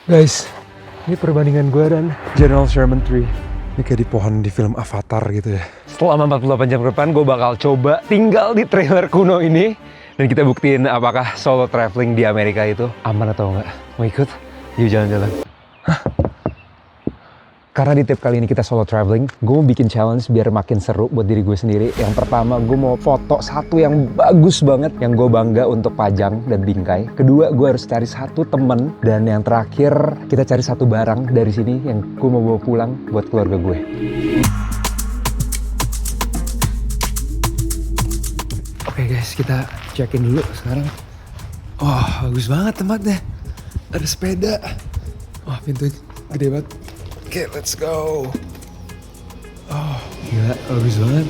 Guys, ini perbandingan gue dan General Sherman 3. Ini kayak di pohon di film Avatar gitu ya. Selama 48 jam ke depan gue bakal coba tinggal di trailer kuno ini. Dan kita buktiin apakah solo traveling di Amerika itu aman atau enggak. Mau ikut? Yuk jalan-jalan. Karena di tip kali ini kita solo traveling, gue mau bikin challenge biar makin seru buat diri gue sendiri. Yang pertama, gue mau foto satu yang bagus banget, yang gue bangga untuk pajang dan bingkai. Kedua, gue harus cari satu temen. Dan yang terakhir, kita cari satu barang dari sini yang gue mau bawa pulang buat keluarga gue. Oke guys, kita check-in dulu sekarang. Wah, bagus banget tempatnya. Ada sepeda. Wah, pintu gede banget. Oke, let's go. Oh, gila, bagus banget.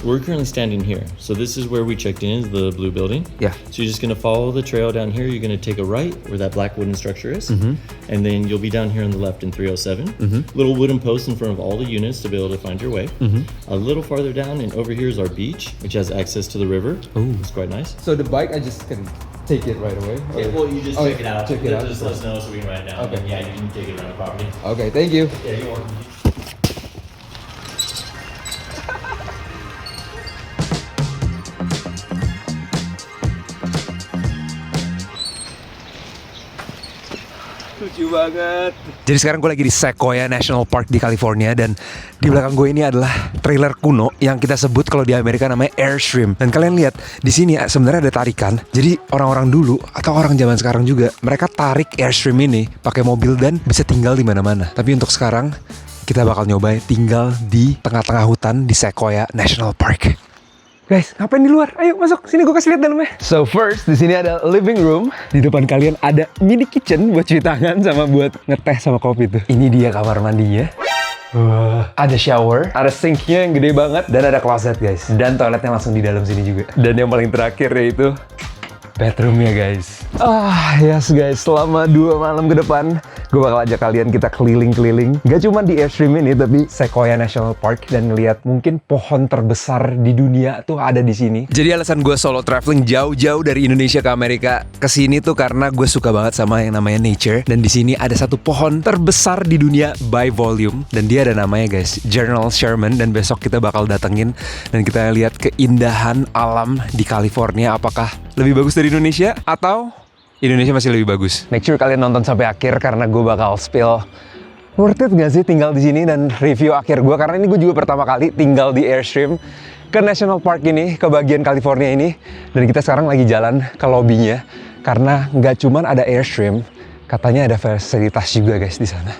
We're currently standing here. So this is where we checked in, the blue building. Yeah. So you're just gonna follow the trail down here. You're gonna take a right where that black wooden structure is. And then you'll be down here on the left in 307. Little wooden post in front of all the units to be able to find your way. A little farther down and over here is our beach, which has access to the river. Ooh. It's quite nice. So the bike, I just can take it right away? Yeah, well, you just check it out. Check it out. Just let us know so we can write it down. Okay. And yeah, you can take it around the property. Okay, thank you. Yeah, you're welcome. Lucu banget. Jadi sekarang gue lagi di Sequoia National Park di California. Dan di belakang gue ini adalah trailer kuno yang kita sebut kalau di Amerika namanya Airstream. Dan kalian lihat di sini sebenarnya ada tarikan. Jadi orang-orang dulu atau orang zaman sekarang juga, mereka tarik Airstream ini pakai mobil dan bisa tinggal di mana-mana. Tapi untuk sekarang kita bakal nyobain tinggal di tengah-tengah hutan di Sequoia National Park. Guys, ngapain di luar? Ayo masuk, sini gue kasih lihat dalamnya. So first, di sini ada living room. Di depan kalian ada mini kitchen buat cuci tangan sama buat ngeteh sama kopi tuh. Ini dia kamar mandinya. Wah, ada shower, ada sinknya yang gede banget, dan ada closet guys. Dan toiletnya langsung di dalam sini juga. Dan yang paling terakhir yaitu bedroomnya guys. Yes guys, selama 2 malam ke depan gue bakal ajak kalian kita keliling-keliling. Gak cuma di Airstream ini, tapi Sequoia National Park. Dan ngeliat mungkin pohon terbesar di dunia tuh ada di sini. Jadi alasan gue solo traveling jauh-jauh dari Indonesia ke Amerika ke sini tuh karena gue suka banget sama yang namanya nature. Dan di sini ada satu pohon terbesar di dunia by volume. Dan dia ada namanya guys, General Sherman. Dan besok kita bakal datengin dan kita lihat keindahan alam di California. Apakah lebih bagus dari Indonesia atau Indonesia masih lebih bagus? Make sure kalian nonton sampai akhir karena gue bakal spill worth it gak sih tinggal di sini dan review akhir gue, karena ini gue juga pertama kali tinggal di Airstream ke National Park ini, ke bagian California ini. Dan kita sekarang lagi jalan ke lobbynya karena nggak cuman ada Airstream, katanya ada fasilitas juga guys di sana.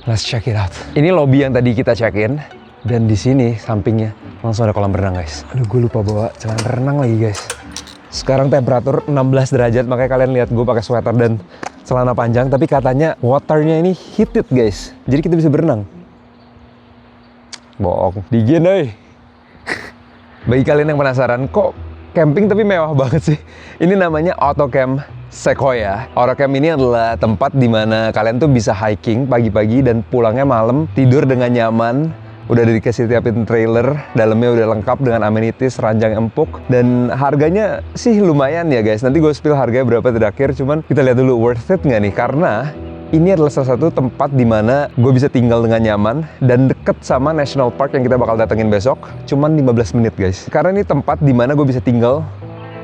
Let's check it out. Ini lobby yang tadi kita check in dan di sini sampingnya langsung ada kolam renang guys. Aduh, gue lupa bawa celana renang lagi guys. Sekarang temperatur 16 derajat, makanya kalian lihat gue pakai sweater dan celana panjang. Tapi katanya waternya ini heated guys, jadi kita bisa berenang. Bohong, dingin deh. Bagi kalian yang penasaran, kok camping tapi mewah banget sih? Ini namanya Autocamp Sequoia. Autocamp ini adalah tempat di mana kalian tuh bisa hiking pagi-pagi dan pulangnya malam, tidur dengan nyaman. Udah dikasih tiapin trailer, dalamnya udah lengkap dengan amenities, ranjang empuk. Dan harganya sih lumayan ya guys. Nanti gue spill harganya berapa terakhir, cuman kita lihat dulu worth it nggak nih? Karena ini adalah salah satu tempat di mana gue bisa tinggal dengan nyaman dan deket sama National Park yang kita bakal datengin besok. Cuman 15 menit guys. Karena ini tempat di mana gue bisa tinggal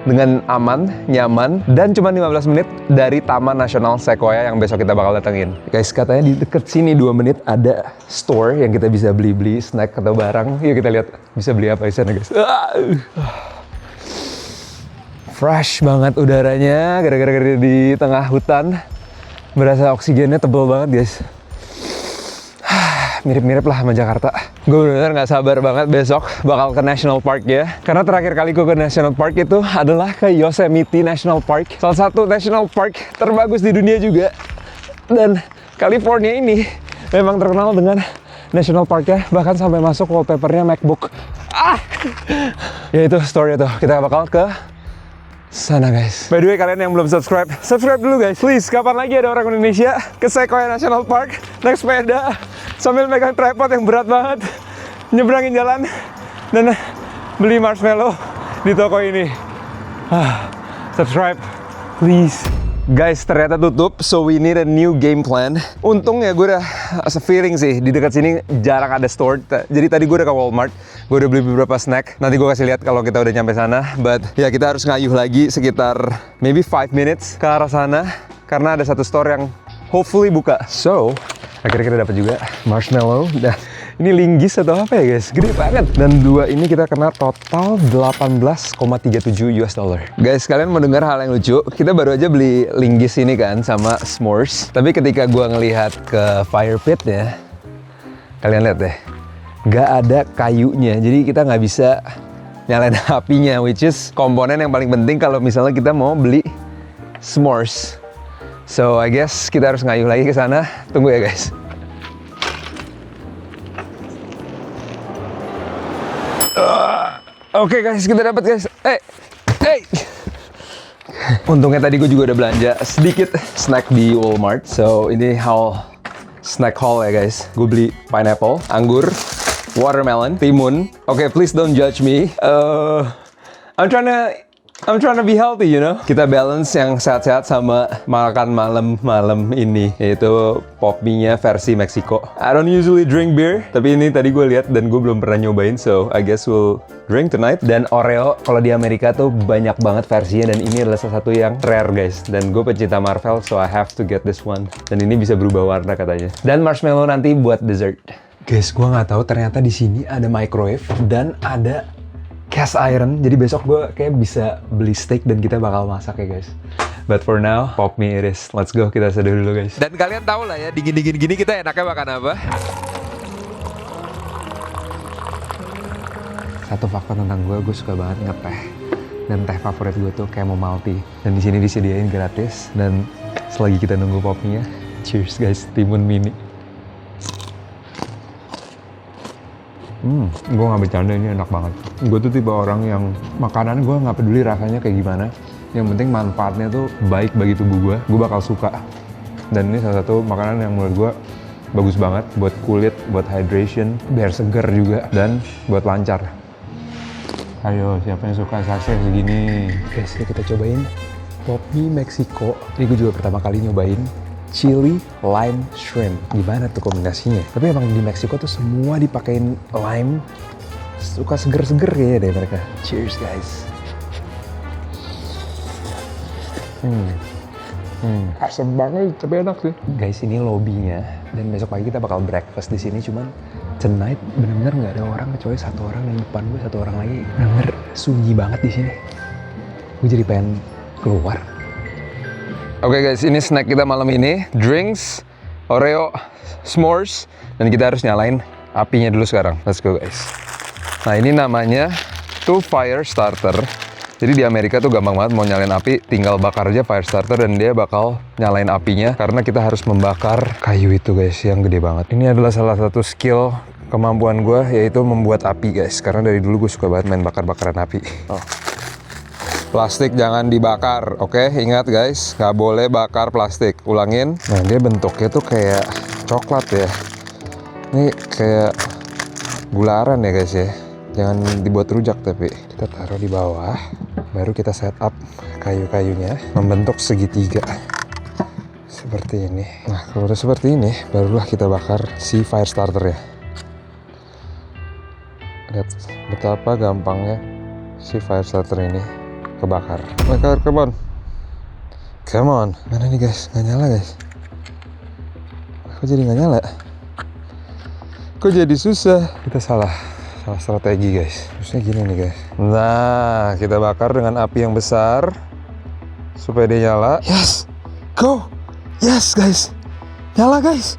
dengan aman, nyaman, dan cuma 15 menit dari Taman Nasional Sequoia yang besok kita bakal datengin. Guys, katanya di deket sini 2 menit ada store yang kita bisa beli-beli snack atau barang. Yuk kita lihat bisa beli apa di sana guys. Fresh banget udaranya, gara-gara di tengah hutan. Berasa oksigennya tebal banget guys. Mirip-mirip lah sama Jakarta. Gue bener-bener gak sabar banget besok bakal ke National Park ya. Karena terakhir kali gue ke National Park itu adalah ke Yosemite National Park. Salah satu National Park terbagus di dunia juga. Dan California ini memang terkenal dengan National Parknya. Bahkan sampai masuk wallpapernya MacBook. Ya itu story tuh. Kita bakal ke sana guys. By the way, kalian yang belum subscribe, subscribe dulu guys. Please, kapan lagi ada orang Indonesia ke Sequoia National Park naik sepeda sambil megang tripod yang berat banget, nyebrangin jalan dan beli marshmallow di toko ini. Subscribe, please. Guys, ternyata tutup, so we need a new game plan. Untung ya gue udah feeling sih, di dekat sini jarang ada store. Jadi tadi gue udah ke Walmart, gue udah beli beberapa snack. Nanti gue kasih lihat kalau kita udah nyampe sana. But ya kita harus ngayuh lagi sekitar maybe 5 minutes ke arah sana. Karena ada satu store yang hopefully buka. So, akhirnya kita dapat juga marshmallow. Dan ini linggis atau apa ya guys? Gede banget. Dan dua ini kita kena total 18,37 US dollar. Guys, kalian mau dengar hal yang lucu? Kita baru aja beli linggis ini kan sama s'mores. Tapi ketika gua ngelihat ke fire pitnya, kalian lihat deh, nggak ada kayunya. Jadi kita nggak bisa nyalain apinya, which is komponen yang paling penting kalau misalnya kita mau beli s'mores. So I guess kita harus ngayuh lagi ke sana. Tunggu ya guys. Oke guys, kita dapat guys. Hey. Untungnya tadi gue juga udah belanja sedikit snack di Walmart. So ini snack haul ya guys. Gue beli pineapple, anggur, watermelon, timun. Oke, please don't judge me. I'm trying to be healthy, you know. Kita balance yang sehat-sehat sama makan malam ini, yaitu pop mie-nya versi Meksiko. I don't usually drink beer, tapi ini tadi gue lihat dan gue belum pernah nyobain, so I guess we'll drink tonight. Dan Oreo, kalau di Amerika tuh banyak banget versinya dan ini adalah salah satu yang rare guys. Dan gue pecinta Marvel, so I have to get this one. Dan ini bisa berubah warna katanya. Dan marshmallow nanti buat dessert. Guys, gue nggak tahu ternyata di sini ada microwave dan ada cast iron, jadi besok gue kayak bisa beli steak dan kita bakal masak ya guys. But for now, pop mie it is. Let's go, kita seduh dulu guys. Dan kalian tahu lah ya, dingin-dingin gini kita enaknya makan apa? Satu fakta tentang gue suka banget ngeteh. Dan teh favorit gue tuh chamomile tea. Dan di sini disediain gratis. Dan selagi kita nunggu pop mie-nya, cheers guys, timun mini. Gue gak bercanda, ini enak banget. Gue tuh tipe orang yang makanan gue gak peduli rasanya kayak gimana. Yang penting manfaatnya tuh baik bagi tubuh gue bakal suka. Dan ini salah satu makanan yang menurut gue bagus banget buat kulit, buat hydration, biar seger juga, dan buat lancar. Ayo, siapa yang suka sachet segini? Guys, yuk kita cobain pop mie Meksiko. Ini gue juga pertama kali nyobain chili lime shrimp. Gimana tuh kombinasinya? Tapi emang di Meksiko tuh semua dipakein lime. Suka seger-seger kayaknya deh mereka. Cheers guys. Asam banget tapi enak sih. Guys, ini lobbynya dan besok pagi kita bakal breakfast di sini. Cuman tonight bener-bener nggak ada orang kecuali satu orang dan depan gue satu orang lagi. Bener-bener sunyi banget di sini. Gue jadi pengen keluar. Oke guys, ini snack kita malam ini. Drinks, Oreo, s'mores, dan kita harus nyalain apinya dulu sekarang. Let's go guys. Nah ini namanya tuh fire starter. Jadi di Amerika tuh gampang banget mau nyalain api, tinggal bakar aja fire starter dan dia bakal nyalain apinya. Karena kita harus membakar kayu itu guys, yang gede banget. Ini adalah salah satu skill kemampuan gue, yaitu membuat api guys. Karena dari dulu gue suka banget main bakar-bakaran api. Plastik jangan dibakar, oke? Ingat guys, nggak boleh bakar plastik. Ulangin. Nah, dia bentuknya tuh kayak coklat ya. Ini kayak gularan ya guys ya. Jangan dibuat rujak tapi. Kita taruh di bawah, baru kita set up kayu-kayunya membentuk segitiga. Seperti ini. Nah, kalau udah seperti ini, barulah kita bakar si fire starter ya. Lihat betapa gampangnya si fire starter ini kebakar. Come on. Mana nih guys? Nggak nyala guys. Kok jadi nggak nyala? Kok jadi susah? Kita salah strategi guys. Harusnya gini nih guys. Nah, kita bakar dengan api yang besar supaya dia nyala. Yes, go. Yes guys, nyala guys.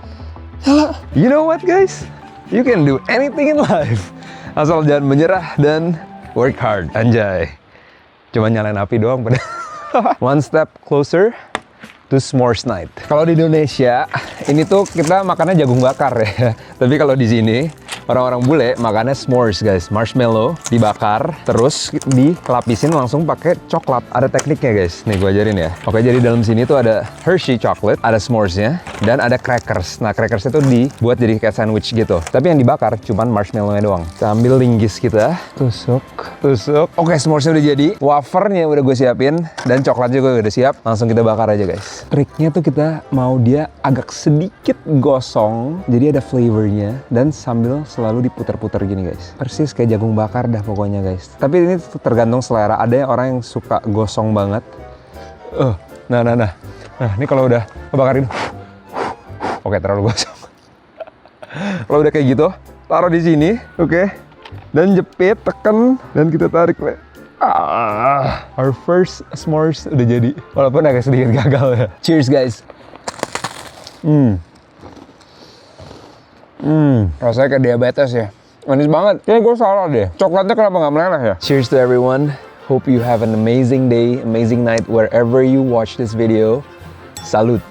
Nyala. You know what guys? You can do anything in life. Asal jangan menyerah dan work hard. Anjay. Cuma nyalain api doang pada. One step closer to s'mores night. Kalau di Indonesia, ini tuh kita makannya jagung bakar ya. Tapi kalau di sini, Orang-orang bule makannya s'mores guys, marshmallow dibakar terus dilapisin langsung pakai coklat. Ada tekniknya guys, nih gue ajarin ya. Oke, jadi dalam sini tuh ada Hershey chocolate, ada s'moresnya, dan ada crackers. Nah, crackers itu dibuat jadi kayak sandwich gitu. Tapi yang dibakar cuman marshmallownya doang. Kita ambil linggis kita, tusuk. Oke, s'moresnya udah jadi, wafernya udah gue siapin, dan coklatnya juga udah siap. Langsung kita bakar aja guys. Triknya tuh kita mau dia agak sedikit gosong, jadi ada flavornya, dan sambil selalu diputar-putar gini guys. Persis kayak jagung bakar dah pokoknya guys. Tapi ini tergantung selera. Ada orang yang suka gosong banget. Nah, ini kalau udah kebakarin, oke, terlalu gosong. Kalau udah kayak gitu, taruh di sini, oke, dan jepit, tekan, dan kita tarik. Our first s'mores udah jadi, walaupun agak sedikit gagal ya. Cheers guys. Rasanya kayak diabetes ya. Manis banget. Kayaknya gue salah deh. Coklatnya kenapa nggak meleleh ya? Cheers to everyone. Hope you have an amazing day, amazing night wherever you watch this video. Salut.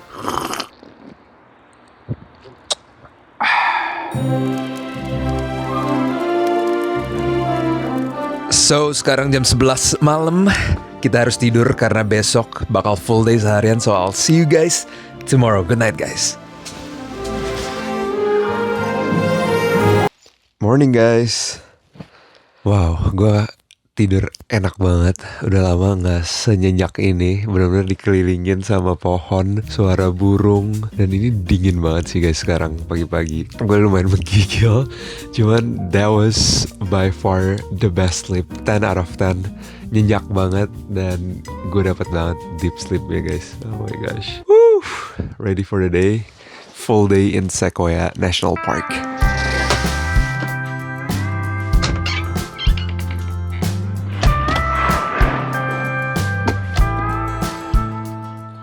So, sekarang jam 11 malam. Kita harus tidur karena besok bakal full day seharian. So, I'll see you guys tomorrow. Good night guys. Morning guys. Wow, gue tidur enak banget. Udah lama gak senyenyak ini. Bener-bener dikelilingin sama pohon, suara burung. Dan ini dingin banget sih guys sekarang pagi-pagi. Gue lumayan menggigil. Cuman that was by far the best sleep. 10 out of 10. Nyenyak banget. Dan gue dapet banget deep sleep ya guys. Oh my gosh. Woo! Ready for the day. Full day in Sequoia National Park.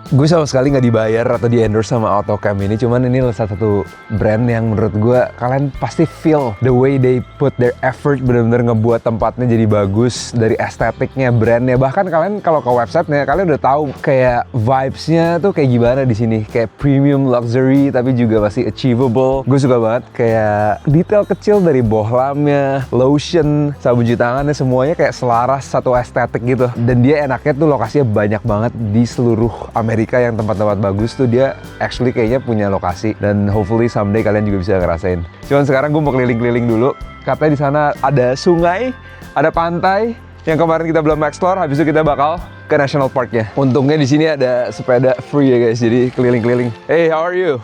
Gue sama sekali nggak dibayar atau di-endorse sama AutoCam ini, cuman ini salah satu brand yang menurut gue kalian pasti feel the way they put their effort, bener-bener ngebuat tempatnya jadi bagus, dari estetiknya, brandnya, bahkan kalian kalau ke websitenya kalian udah tahu kayak vibes-nya tuh kayak gimana di sini, kayak premium luxury tapi juga masih achievable. Gue suka banget kayak detail kecil dari bohlamnya, lotion, sabun cuci tangannya, semuanya kayak selaras satu estetik gitu. Dan dia enaknya tuh lokasinya banyak banget di seluruh Amerika yang tempat-tempat bagus tuh dia actually kayaknya punya lokasi, dan hopefully someday kalian juga bisa ngerasain. Cuman sekarang gue mau keliling-keliling dulu. Katanya di sana ada sungai, ada pantai yang kemarin kita belum explore. Habis itu kita bakal ke national parknya. Untungnya di sini ada sepeda free ya guys, jadi keliling-keliling. Hey, how are you?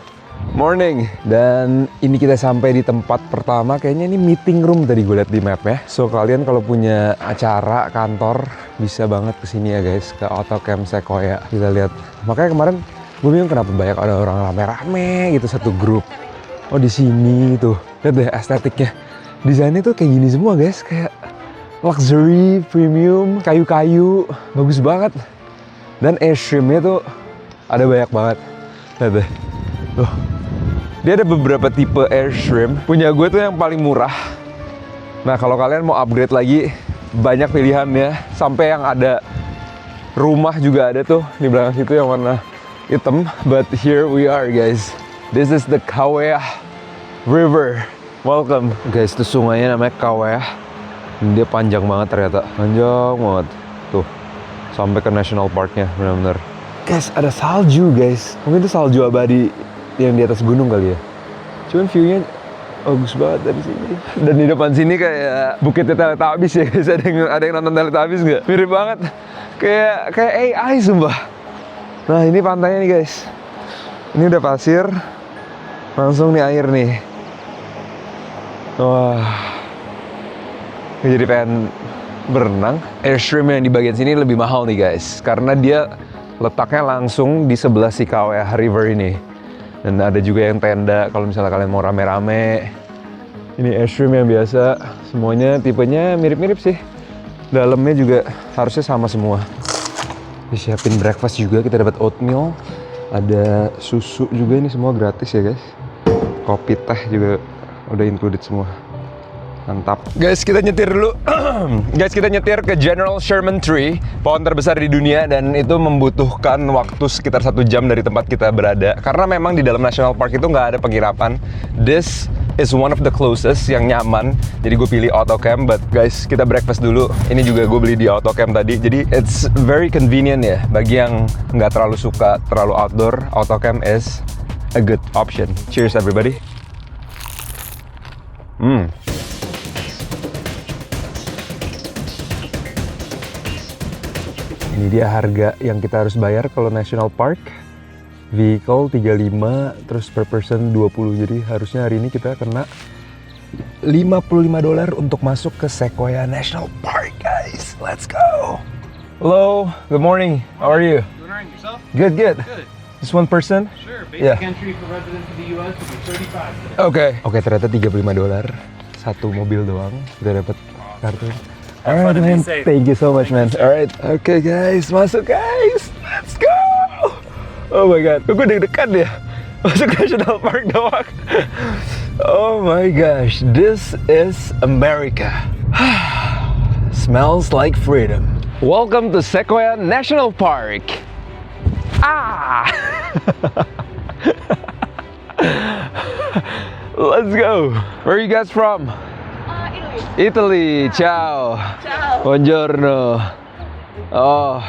Morning. Dan ini kita sampai di tempat pertama. Kayaknya ini meeting room tadi gue liat di map ya. So kalian kalau punya acara kantor bisa banget kesini ya guys, ke AutoCam Sequoia. Kita lihat. Makanya kemarin gue bingung kenapa banyak ada orang rame-rame gitu satu grup. Oh di sini tuh. Lihat deh estetiknya. Desainnya tuh kayak gini semua guys, kayak luxury, premium, kayu-kayu, bagus banget. Dan airstreamnya tuh ada banyak banget. Lihat deh. Tuh. Dia ada beberapa tipe airstream. Punya gue tuh yang paling murah. Nah kalau kalian mau upgrade lagi, banyak pilihannya. Sampai yang ada rumah juga ada tuh di belakang situ yang warna hitam. But here we are guys. This is the Kauai River. Welcome. Guys, itu sungainya namanya Kauai. Dia panjang banget ternyata. Panjang banget. Tuh. Sampai ke National Parknya benar-benar. Guys, ada salju guys. Mungkin itu salju abadi yang di atas gunung kali ya. Cuman view-nya bagus banget dari sini. Dan di depan sini kayak bukitnya Teletubbies ya guys. Ada yang nonton Teletubbies nggak? Mirip banget. Kayak AI sumpah. Nah ini pantainya nih guys. Ini udah pasir. Langsung nih air nih. Wah. Jadi pengen berenang. Airstream yang di bagian sini lebih mahal nih guys. Karena dia letaknya langsung di sebelah si Kauai River ini. Dan ada juga yang tenda kalau misalnya kalian mau rame-rame. Ini airstream yang biasa. Semuanya tipenya mirip-mirip sih. Dalamnya juga harusnya sama semua. Disiapin breakfast juga, kita dapat oatmeal. Ada susu juga, ini semua gratis ya guys. Kopi, teh juga udah included semua. Mantap. Guys, kita nyetir dulu. Guys, kita nyetir ke General Sherman Tree, pohon terbesar di dunia, dan itu membutuhkan waktu sekitar 1 jam dari tempat kita berada. Karena memang di dalam National Park itu nggak ada penginapan. This is one of the closest yang nyaman. Jadi gue pilih AutoCamp. But guys, kita breakfast dulu. Ini juga gue beli di AutoCamp tadi. Jadi it's very convenient ya. Bagi yang nggak terlalu suka terlalu outdoor, AutoCamp is a good option. Cheers everybody. Ini dia harga yang kita harus bayar kalau National Park. Vehicle 35, terus per person 20. Jadi harusnya hari ini kita kena $55 untuk masuk ke Sequoia National Park, guys. Let's go. Hello, good morning. How are you? Good morning, yourself? Good, good. Good. Just one person? Sure. Basic Yeah. entry for residents of the U.S. will be $35 today. Oke. Oke, ternyata $35. Satu mobil doang. Kita dapat kartu. Alright, man. Thank you so much, man. Alright. Oke, guys. Masuk, guys. Let's go. Oh my god. Gue deg-degan ya. Masuk National Park doang. Oh my gosh. This is America. Smells like freedom. Welcome to Sequoia National Park. Ah! Let's go. Where are you guys from? Italy. Ciao. Ciao. Buongiorno. Oh,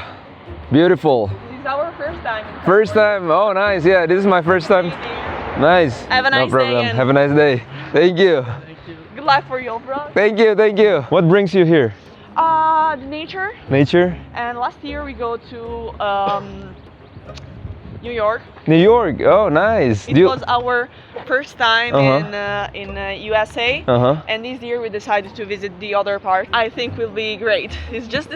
beautiful. This is our first time. First time. Oh, nice. Yeah, this is my first time. Nice. Have a No nice problem. day and- Have a nice day. Thank you. Good luck for your vlog. Thank you. Thank you. What brings you here? The nature. Nature? And last year we go to New York. New York. Oh, nice. It was our first time Uh-huh. in USA. Uh-huh. And this year we decided to visit the other part. I think will be great. It's just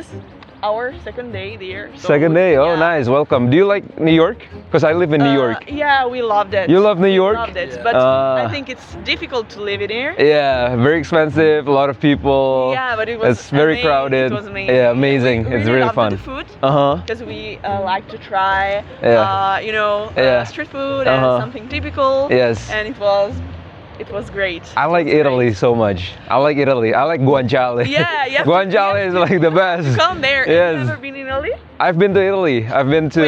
our second day there. so, Second day. Oh, yeah. nice. Welcome. Do you like New York? Because I live in New York. Yeah, we loved it. You love New York? Loved it, but Uh, I think it's difficult to live in here. Yeah, very expensive. A lot of people. Yeah, but it was It's very crowded. It was amazing. Yeah, amazing. We It's really really loved fun. the food Uh-huh. because we like to try, Yeah. Yeah. street food and something typical. Yes. And it was great. I like It was Italy so much. I like Italy. I like guanciale. Yeah, yeah. Guanciale is like the best. great. Come there. Yes. Have you ever been in Italy? I've been to Italy. I've been to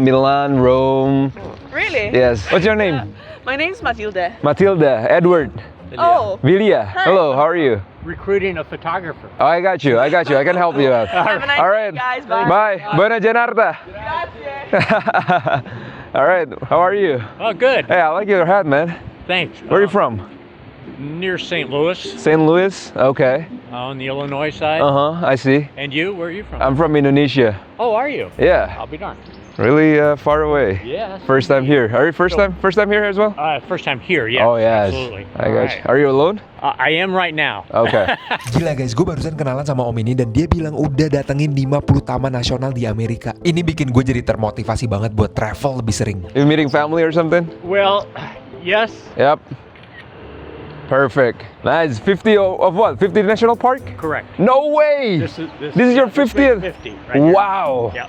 Milan, Rome. Really? Yes. What's your Yeah. name? My name's Matilde. Matilda. Edward. Oh. Villia. Hi. Hello. How are you? Recruiting a photographer. Oh, I got you. I got you. I can help you out. Have a nice All day, right. guys. Bye. Bye. Buona giornata. Grazie. All right. How are you? Oh, good. Hey, I like your hat, man. Thanks. Where are you from? Near St. Louis, St. Louis? Okay. on the Illinois side. I see. And you? Where are you from? I'm from Indonesia. Oh, are you? Yeah. I'll be darned. Really far away. Yes. First time here. Are you first time here as well? First time here, yes. Oh yes. Absolutely. I got All you. right. Are you alone? I am right now. Okay. Gila guys, gue barusan kenalan sama Om ini dan dia bilang udah datengin 50 taman nasional di Amerika. Ini bikin gue jadi termotivasi banget buat travel lebih sering. You meeting family or something? Well, yes. Yep. Perfect. Nice. 50 of what? 50 National Park? Correct. No way! This is your yeah, this 50th? 50 right here. Wow. Yeah.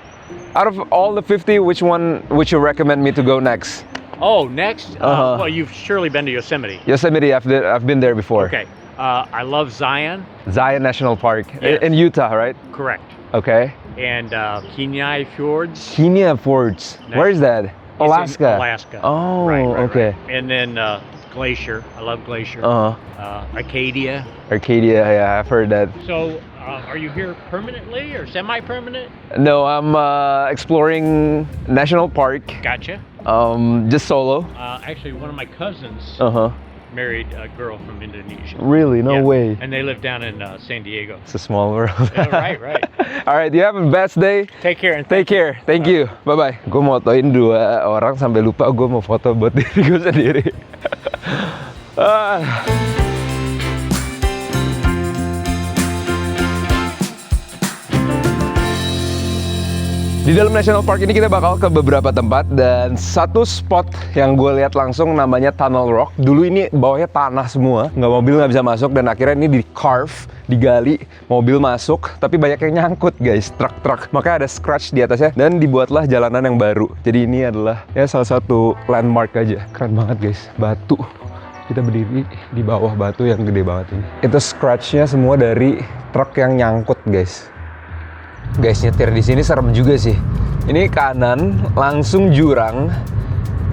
Out of all the 50, which one would you recommend me to go next? Oh, next. Uh-huh. Well, you've surely been to Yosemite. Yosemite, I've been there before. Okay. I love Zion. Zion National Park Yes. in Utah, right? Correct. Okay. And Kenai Fjords. Kenya Fords. Where is that? It's in Alaska. Alaska. Oh, Right, okay. right. And then Glacier. I love Glacier. Acadia. Arcadia, yeah, I've heard that. So, are you here permanently or semi-permanent? No, I'm exploring National Park, Gotcha. just solo. Actually, one of my cousins Uh-huh. married a girl from Indonesia. Really? No Yeah. way. And they live down in San Diego. It's a small world. Yeah, right. All right, you have a best day. Take care and Take care. Thank you. Bye-bye. Gue motoin 2 orang sampai lupa gue mau foto buat diri gue sendiri. Di dalam National Park ini kita bakal ke beberapa tempat dan satu spot yang gue lihat langsung namanya Tunnel Rock. Dulu ini bawahnya tanah semua, mobil nggak bisa masuk dan akhirnya ini di carve, digali, mobil masuk, tapi banyak yang nyangkut guys, truk-truk. Makanya ada scratch di atasnya dan dibuatlah jalanan yang baru. Jadi ini adalah ya salah satu landmark aja. Keren banget guys, batu. Kita berdiri di bawah batu yang gede banget ini. Itu scratch-nya semua dari truk yang nyangkut guys. Guys, nyetir di sini serem juga sih. Ini kanan langsung jurang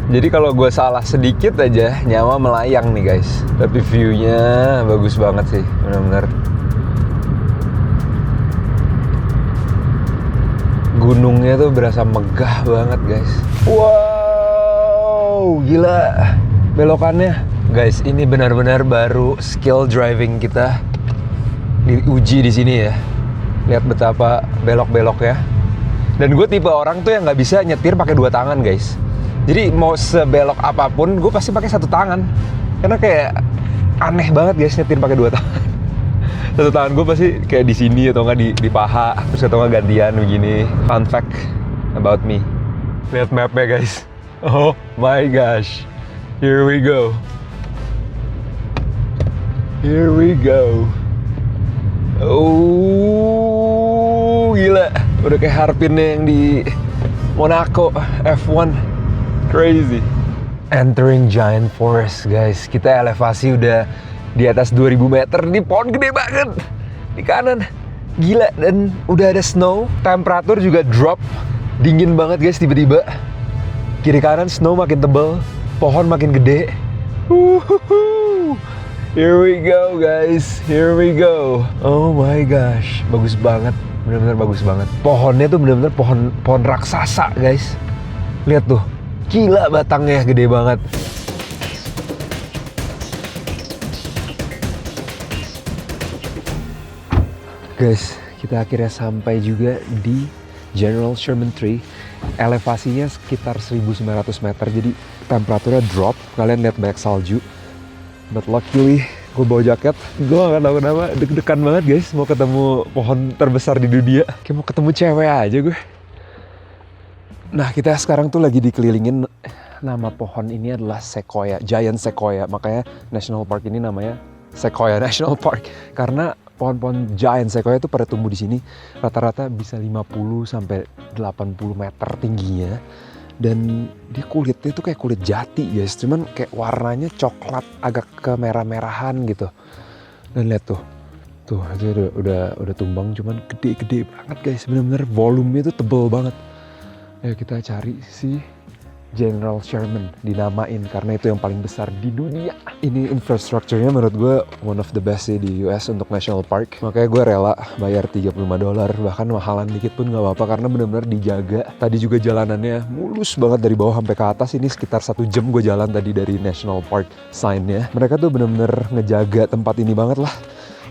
Jadi kalau gue salah sedikit aja, nyawa melayang nih guys. Tapi view-nya bagus banget sih, benar-benar. Gunungnya tuh berasa megah banget guys. Wow, gila belokannya. Guys, ini benar-benar baru skill driving kita diuji di sini ya. Lihat betapa belok-beloknya. Dan gue tipe orang tuh yang nggak bisa nyetir pakai dua tangan guys. Jadi mau sebelok apapun, gue pasti pakai satu tangan. Karena kayak aneh banget guys nyetir pakai dua tangan. Satu tangan gue pasti kayak di sini atau nggak di paha, terus atau nggak gantian begini. Fun fact about me. Lihat mapnya guys. Oh my gosh. Here we go. Here we go. Oh gila. Udah kayak Harpinnya yang di Monaco F1. Crazy. Entering giant forest guys. Kita elevasi udah di atas 2000 meter. Ini pohon gede banget di kanan. Gila. Dan udah ada snow. Temperatur juga drop. Dingin banget guys tiba-tiba. Kiri kanan snow makin tebal. Pohon makin gede. Here we go guys. Here we go. Oh my gosh. Bagus banget. Bener-bener bagus banget. Pohonnya tuh bener-bener pohon raksasa guys. Lihat tuh. Gila batangnya gede banget. Guys, kita akhirnya sampai juga di General Sherman Tree. Elevasinya sekitar 1900 meter, jadi temperaturnya drop. Kalian lihat banyak salju. But luckily, gue bawa jaket. Gue gak tau kenapa, deg-degan banget guys. Mau ketemu pohon terbesar di dunia. Kayak mau ketemu cewek aja gue. Nah, kita sekarang tuh lagi dikelilingin. Nama pohon ini adalah Sequoia, Giant Sequoia. Makanya National Park ini namanya Sequoia National Park. Karena pohon-pohon Giant Sequoia itu pada tumbuh di sini rata-rata bisa 50 sampai 80 meter tingginya. Dan dia kulitnya tuh kayak kulit jati guys. Cuman kayak warnanya coklat agak kemerah-merahan gitu. Dan lihat tuh. Tuh, itu udah tumbang, cuman gede-gede banget guys. Bener-bener volumenya tuh tebel banget. Ayo kita cari si General Sherman, dinamain karena itu yang paling besar di dunia. Ini infrastrukturnya menurut gue one of the best sih di US untuk National Park. Makanya gue rela bayar $35, bahkan mahalan dikit pun gak apa-apa karena benar-benar dijaga. Tadi juga jalanannya mulus banget dari bawah sampai ke atas. Ini sekitar 1 jam gue jalan tadi dari National Park sign-nya. Mereka tuh benar-benar ngejaga tempat ini banget lah.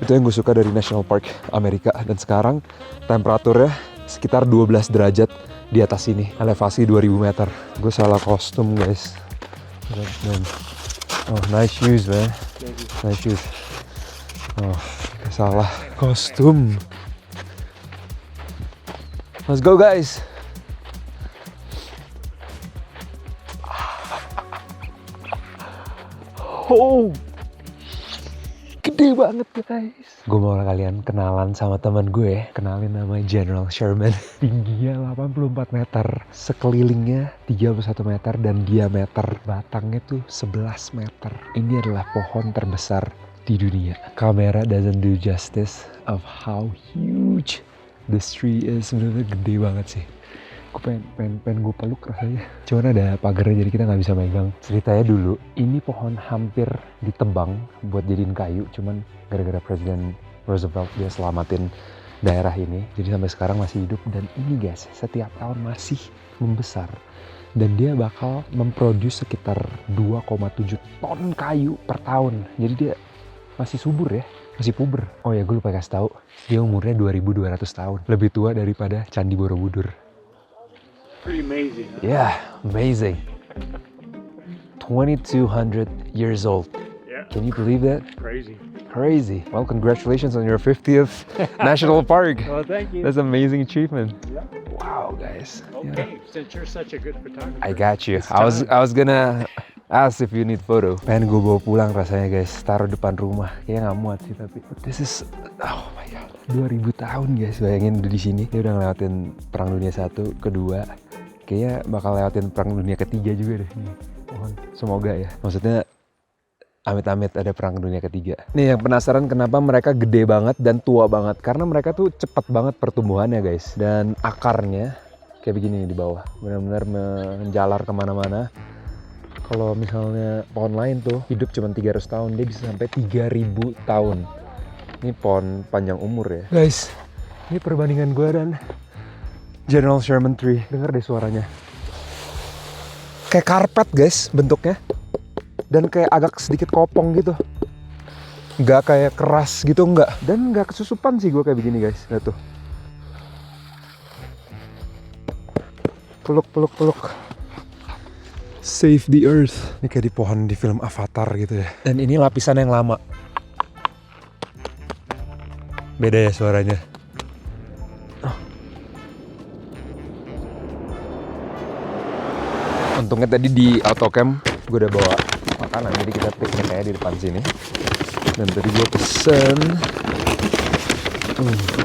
Itu yang gue suka dari National Park Amerika. Dan sekarang temperaturnya sekitar 12 derajat di atas sini, elevasi 2000 meter. Gue salah kostum guys. Oh, nice shoes man. Nice shoes. Oh, salah kostum. Let's go guys. Oh, gede banget guys. Gue mau kalian kenalan sama teman gue. Kenalin nama General Sherman. Tingginya 84 meter, sekelilingnya 31 meter, dan diameter batangnya tuh 11 meter. Ini adalah pohon terbesar di dunia. Kamera doesn't do justice of how huge this tree is. Sebenarnya gede banget sih. Gue pengen gue peluk rasanya. Cuman ada pagarnya jadi kita nggak bisa megang. Ceritanya dulu, ini pohon hampir ditebang buat jadiin kayu. Cuman gara-gara Presiden Roosevelt dia selamatin daerah ini. Jadi sampai sekarang masih hidup. Dan ini guys, setiap tahun masih membesar. Dan dia bakal memproduksi sekitar 2,7 ton kayu per tahun. Jadi dia masih subur ya. Masih puber. Oh ya, gue lupa kasih tahu. Dia umurnya 2200 tahun. Lebih tua daripada Candi Borobudur. Pretty amazing. Huh? Yeah, amazing. 2200 years old. Yeah. Can you believe that? Crazy. Crazy. Well, congratulations on your 50th National Park. Well, thank you. That's an amazing achievement. Yeah. Wow, guys. Yeah. Okay, since you're such a good photographer. I got you. it's I was time. gonna ask if you need photo. Pengen gue bawa pulang rasanya guys. Taruh depan rumah. Kayaknya nggak muat sih tapi. But this is, oh my god. 2000 tahun guys. Bayangin udah di sini. Dia udah ngelewatin Perang Dunia 1, kedua. Kayaknya bakal lewatin Perang Dunia ketiga juga deh. Mohon, semoga ya. Maksudnya amit-amit ada Perang Dunia ketiga. Nih yang penasaran kenapa mereka gede banget dan tua banget. Karena mereka tuh cepet banget pertumbuhannya guys. Dan akarnya kayak begini nih di bawah. Benar-benar menjalar kemana-mana. Kalau misalnya pohon lain tuh hidup cuma 300 tahun, dia bisa sampai 3000 tahun. Ini pohon panjang umur ya. Guys, ini perbandingan gue dan General Sherman Tree. Dengar deh suaranya. Kayak karpet guys bentuknya. Dan kayak agak sedikit kopong gitu. Nggak kayak keras gitu, nggak. Dan nggak kesusupan sih gue kayak begini guys. Lihat tuh. Peluk. Save the earth. Ini kayak di pohon di film Avatar gitu ya. Dan ini lapisan yang lama. Beda ya suaranya. Untungnya tadi di AutoCamp gue udah bawa makanan, jadi kita piknik kayak di depan sini. Dan tadi gue pesen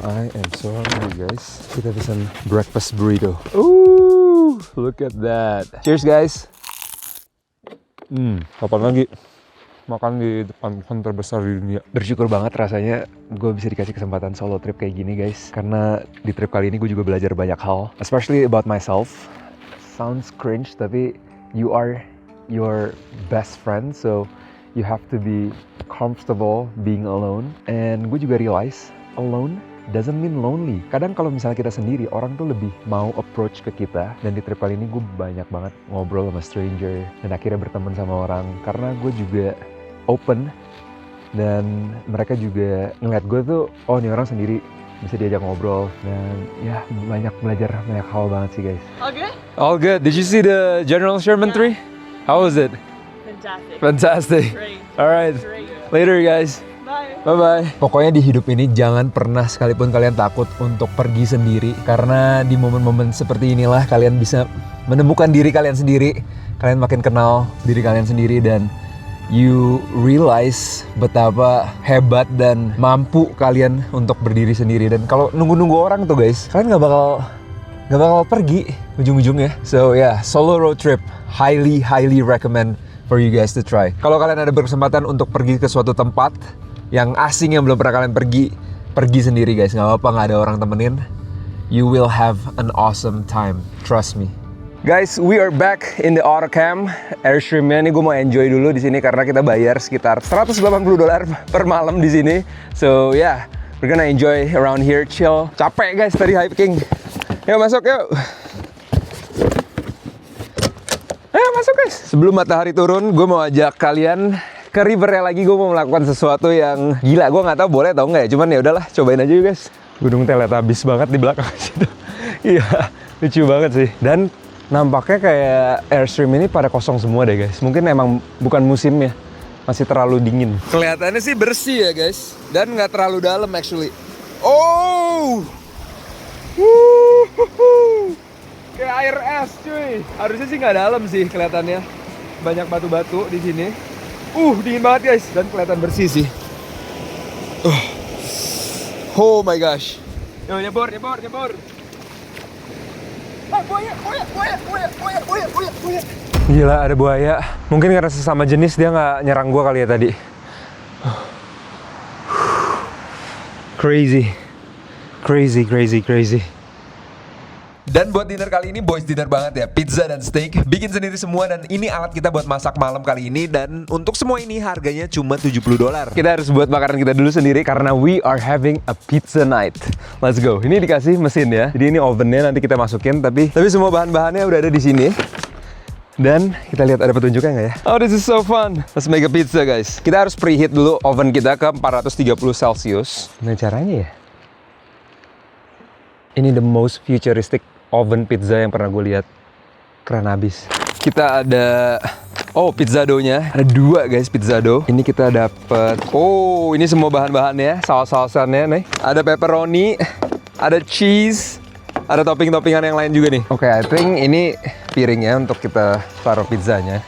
I am so hungry guys. Kita pesen breakfast burrito. Look at that. Cheers guys. Kapan lagi makan di depan pohon terbesar di dunia. Bersyukur banget rasanya gue bisa dikasih kesempatan solo trip kayak gini guys. Karena di trip kali ini gue juga belajar banyak hal, especially about myself. Sounds cringe, tapi you are your best friend, so you have to be comfortable being alone. And gue juga realize alone doesn't mean lonely. Kadang kalau misalnya kita sendiri, orang tuh lebih mau approach ke kita. Dan di trip kali ini gue banyak banget ngobrol sama stranger dan akhirnya berteman sama orang karena gue juga open dan mereka juga ngeliat gue tuh, oh ini orang sendiri, bisa diajak ngobrol. Dan ya banyak belajar banyak hal banget sih guys. Okay? All good. Did you see the General Sherman Tree? How was it? Fantastic. Fantastic. Great. Alright. Great. Later guys. Bye. Bye-bye. Pokoknya di hidup ini jangan pernah sekalipun kalian takut untuk pergi sendiri. Karena di momen-momen seperti inilah kalian bisa menemukan diri kalian sendiri. Kalian makin kenal diri kalian sendiri dan you realize betapa hebat dan mampu kalian untuk berdiri sendiri. Dan kalau nunggu-nunggu orang tuh guys, kalian gak bakal pergi ujung-ujungnya. So yeah, solo road trip highly recommend for you guys to try. Kalau kalian ada berkesempatan untuk pergi ke suatu tempat yang asing yang belum pernah kalian pergi sendiri guys, nggak apa-apa, nggak ada orang temenin. You will have an awesome time, trust me. Guys, we are back in the AutoCamp Airstream-nya. Ini gue mau enjoy dulu di sini karena kita bayar sekitar $180 per malam di sini. So yeah, we're gonna enjoy around here, chill. Capek guys tadi hiking. Yuk masuk yuk. Ayo masuk guys. Sebelum matahari turun, gue mau ajak kalian ke rivernya lagi. Gue mau melakukan sesuatu yang gila. Gue nggak tahu boleh atau nggak ya. Cuman ya udahlah, cobain aja yuk guys. Gunung Teletubbies banget di belakang situ. Iya, lucu banget sih. Dan nampaknya kayak Airstream ini pada kosong semua deh guys. Mungkin emang bukan musimnya, masih terlalu dingin. Kelihatannya sih bersih ya guys. Dan nggak terlalu dalam actually. Oh, kayak air es cuy. Harusnya sih nggak dalam sih kelihatannya. Banyak batu-batu di sini. Dingin banget guys. Dan kelihatan bersih sih. Oh my gosh. Yo nyebur. Buaya. Gila ada buaya. Mungkin karena sesama jenis dia nggak nyerang gua kali ya tadi. Crazy. Dan buat dinner kali ini boys dinner banget ya. Pizza dan steak, bikin sendiri semua. Dan ini alat kita buat masak malam kali ini. Dan untuk semua ini harganya cuma $70. Kita harus buat makanan kita dulu sendiri karena we are having a pizza night. Let's go. Ini dikasih mesin ya. Jadi ini ovennya nanti kita masukin. Tapi semua bahan-bahannya udah ada di sini. Dan kita lihat ada petunjuknya nggak ya? Oh, this is so fun. Let's make a pizza guys. Kita harus preheat dulu oven kita ke 430 Celcius. Nah caranya ya? Ini the most futuristic oven pizza yang pernah gue lihat. Keren abis. Kita ada pizza dough-nya. Ada 2 guys pizza dough. Ini kita dapat. Ini semua bahan-bahannya, saus-sausannya nih. Ada pepperoni, ada cheese, ada topping-toppingan yang lain juga nih. Oke, I think ini piringnya untuk kita taruh pizzanya.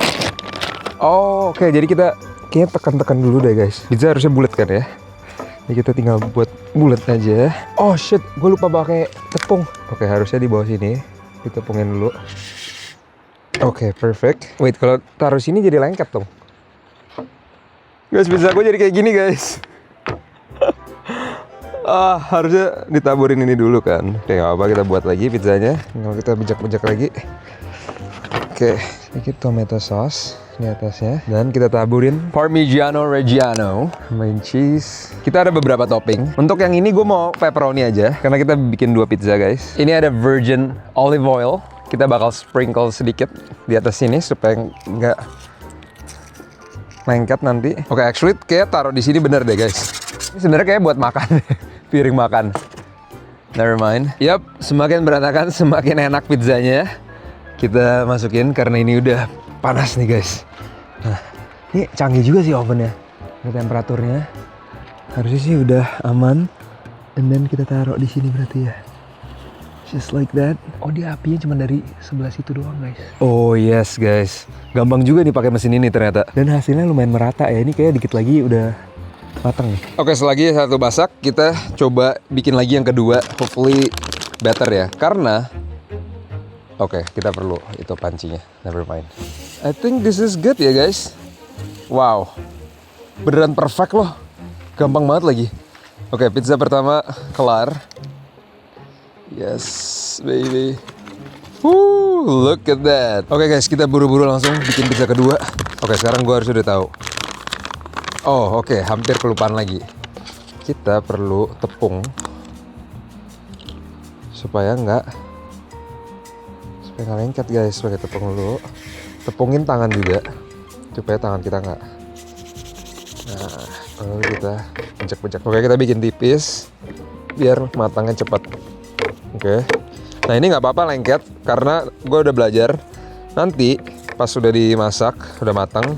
Oke, jadi kita kayaknya tekan-tekan dulu deh guys. Pizza harusnya bulat kan ya? Ini kita tinggal buat bulat aja. Oh shit, gue lupa pakai tepung. Oke, harusnya di bawah sini. Ditepungin dulu. Oke, perfect. Wait, kalau taruh sini jadi lengket dong. Guys, pizza gue jadi kayak gini guys. Harusnya ditaburin ini dulu kan. Oke, gak apa-apa, kita buat lagi pizzanya. Tinggal kita bejak-bejak lagi. Oke, sedikit tomato sauce. di atasnya. Dan kita taburin Parmigiano Reggiano, main cheese. Kita ada beberapa topping. Untuk yang ini gue mau pepperoni aja, karena kita bikin 2 pizza guys. Ini ada virgin olive oil. Kita bakal sprinkle sedikit di atas sini supaya nggak lengket nanti. Oke, actually kayak taruh di sini bener deh guys. Ini sebenarnya kayak buat makan, piring makan. Never mind. Yap, semakin berantakan semakin enak pizzanya. Kita masukin karena ini udah panas nih guys. Nah, ini canggih juga sih ovennya. Ini temperaturnya harusnya sih udah aman. And then kita taruh di sini berarti ya. Just like that. Oh, dia apinya cuma dari sebelah situ doang guys. Oh yes guys, gampang juga nih pakai mesin ini ternyata. Dan hasilnya lumayan merata ya. Ini kayak dikit lagi udah matang nih. Oke, selagi satu masak, kita coba bikin lagi yang kedua. Hopefully better ya. Karena oke, kita perlu itu pancinya. Never mind. I think this is good ya guys. Wow, beneran perfect loh. Gampang banget lagi. Oke, pizza pertama kelar. Yes, baby. Woo, look at that. Oke guys, kita buru-buru langsung bikin pizza kedua. Oke, sekarang gue harus udah tahu. Oh, oke, hampir kelupaan lagi. Kita perlu tepung supaya nggak lengket guys. Pakai tepung dulu. Tepungin tangan juga supaya tangan kita nggak. Nah, lalu kita pencet-pencet. Oke, kita bikin tipis biar matangnya cepat. Oke. Nah, ini nggak apa-apa lengket karena gue udah belajar. Nanti pas sudah dimasak, udah matang,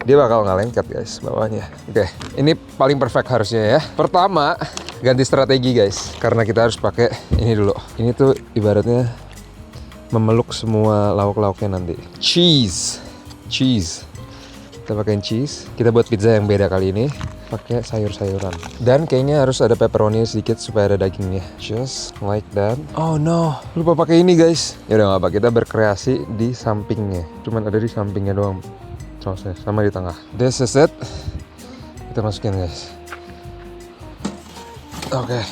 dia bakal nggak lengket guys bawahnya. Oke, ini paling perfect harusnya ya. Pertama, ganti strategi guys, karena kita harus pakai ini dulu. Ini tuh ibaratnya memeluk semua lauk-lauknya nanti. Cheese. Kita pakein cheese. Kita buat pizza yang beda kali ini. Pakai sayur-sayuran. Dan kayaknya harus ada pepperoni sedikit supaya ada dagingnya. Just like that. Oh no, lupa pakai ini guys. Ya udah nggak apa, kita berkreasi di sampingnya. Cuman ada di sampingnya doang sausnya, sama di tengah. This is it. Kita masukin guys. Oke.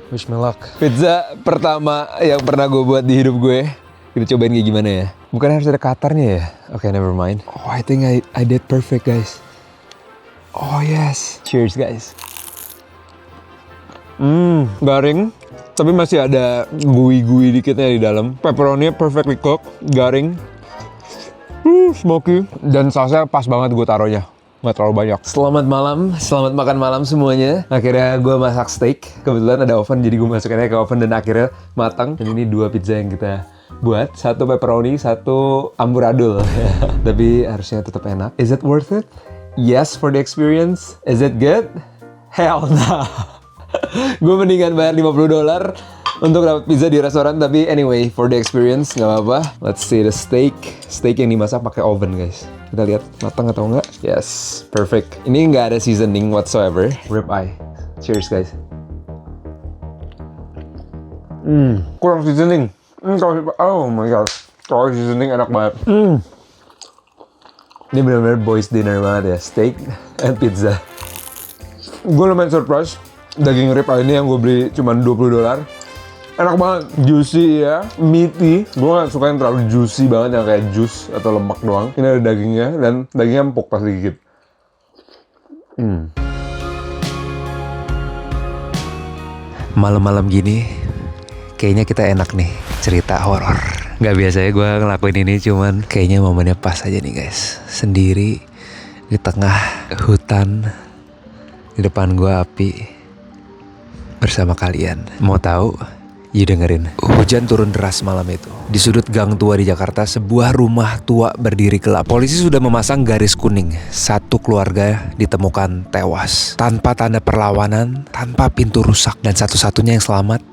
Wish me luck. Pizza pertama yang pernah gue buat di hidup gue. Kita cobain kayak gimana ya. Bukan harus ada cutter-nya ya. Oke, never mind. Oh, I think I did perfect guys. Oh yes. Cheers guys. Garing. Tapi masih ada gui-gui dikitnya di dalam. Pepperoni perfectly cooked. Garing. Smoky. Dan sausnya pas banget gue taruhnya. Nggak terlalu banyak. Selamat malam, selamat makan malam semuanya. Akhirnya gue masak steak. Kebetulan ada oven, jadi gue masukinnya ke oven dan akhirnya matang. Dan ini 2 pizza yang kita buat. 1 pepperoni, 1 amburadul. Tapi harusnya tetap enak. Is it worth it? Yes for the experience. Is it good? Hell no. Gue mendingan bayar $50 untuk dapat pizza di restoran. Tapi anyway, for the experience nggak apa-apa. Let's see the steak. Steak yang dimasak pakai oven guys. Kita lihat matang atau enggak. Yes, perfect. Ini nggak ada seasoning whatsoever. Rib eye. Cheers guys. Kurang seasoning. Oh my god. Kalau seasoning enak banget. Ini benar-benar boys dinner banget ya. Steak and pizza. Gue lumayan surprise. Daging rib eye ini yang gue beli cuma $20. Enak banget, juicy ya, meaty. Gue gak suka yang terlalu juicy banget, yang kayak juice atau lemak doang. Ini ada dagingnya, dan dagingnya empuk pas digigit. Malam-malam gini, kayaknya kita enak nih cerita horor. Gak biasanya gue ngelakuin ini, cuman kayaknya momennya pas aja nih guys. Sendiri di tengah hutan, di depan gue api, bersama kalian. Mau tahu? Yuk dengerin. Hujan turun deras malam itu. Di sudut gang tua di Jakarta, sebuah rumah tua berdiri gelap. Polisi sudah memasang garis kuning. 1 keluarga ditemukan tewas, tanpa tanda perlawanan, tanpa pintu rusak. Dan satu-satunya yang selamat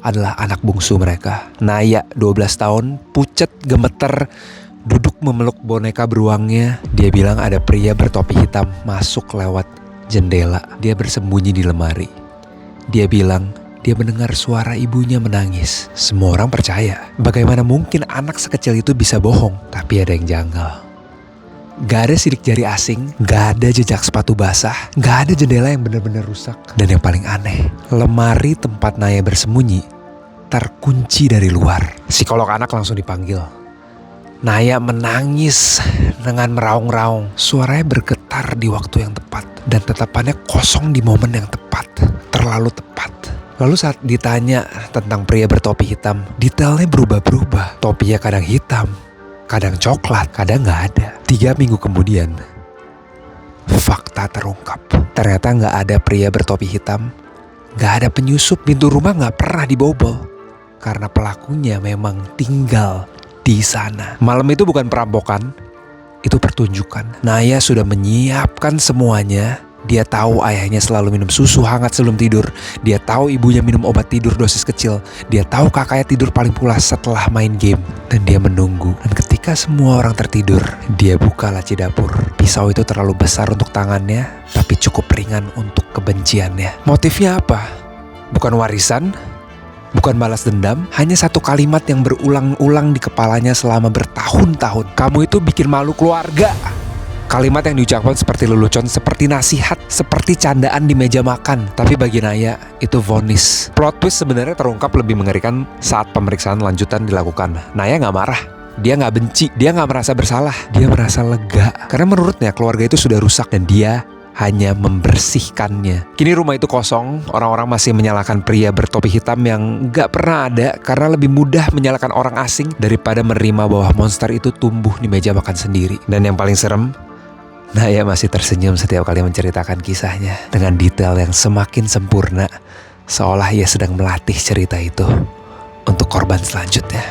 adalah anak bungsu mereka. Naya, 12 tahun, pucet, gemeter, duduk memeluk boneka beruangnya. Dia bilang ada pria bertopi hitam masuk lewat jendela. Dia bersembunyi di lemari. Dia bilang dia mendengar suara ibunya menangis. Semua orang percaya. Bagaimana mungkin anak sekecil itu bisa bohong? Tapi ada yang janggal. Gak ada sidik jari asing, gak ada jejak sepatu basah, gak ada jendela yang benar-benar rusak. Dan yang paling aneh, lemari tempat Naya bersembunyi terkunci dari luar. Psikolog anak langsung dipanggil. Naya menangis dengan meraung-raung. Suaranya bergetar di waktu yang tepat. Dan tatapannya kosong di momen yang tepat. Terlalu tepat. Lalu saat ditanya tentang pria bertopi hitam, detailnya berubah-berubah. Topinya kadang hitam, kadang coklat, kadang gak ada. 3 minggu kemudian, fakta terungkap. Ternyata gak ada pria bertopi hitam, gak ada penyusup, pintu rumah gak pernah dibobol. Karena pelakunya memang tinggal di sana. Malam itu bukan perampokan, itu pertunjukan. Naya sudah menyiapkan semuanya. Dia tahu ayahnya selalu minum susu hangat sebelum tidur. Dia tahu ibunya minum obat tidur dosis kecil. Dia tahu kakaknya tidur paling pulas setelah main game. Dan dia menunggu. Dan ketika semua orang tertidur, dia buka laci dapur. Pisau itu terlalu besar untuk tangannya, tapi cukup ringan untuk kebenciannya. Motifnya apa? Bukan warisan, bukan balas dendam, hanya satu kalimat yang berulang-ulang di kepalanya selama bertahun-tahun. Kamu itu bikin malu keluarga. Kalimat yang diucapkan seperti lelucon, seperti nasihat, seperti candaan di meja makan. Tapi bagi Naya, itu vonis. Plot twist sebenarnya terungkap lebih mengerikan saat pemeriksaan lanjutan dilakukan. Naya gak marah, dia gak benci, dia gak merasa bersalah, dia merasa lega. Karena menurutnya keluarga itu sudah rusak dan dia hanya membersihkannya. Kini rumah itu kosong, orang-orang masih menyalahkan pria bertopi hitam yang gak pernah ada karena lebih mudah menyalahkan orang asing daripada menerima bahwa monster itu tumbuh di meja makan sendiri. Dan yang paling serem, Naya masih tersenyum setiap kali menceritakan kisahnya dengan detail yang semakin sempurna, seolah ia sedang melatih cerita itu untuk korban selanjutnya.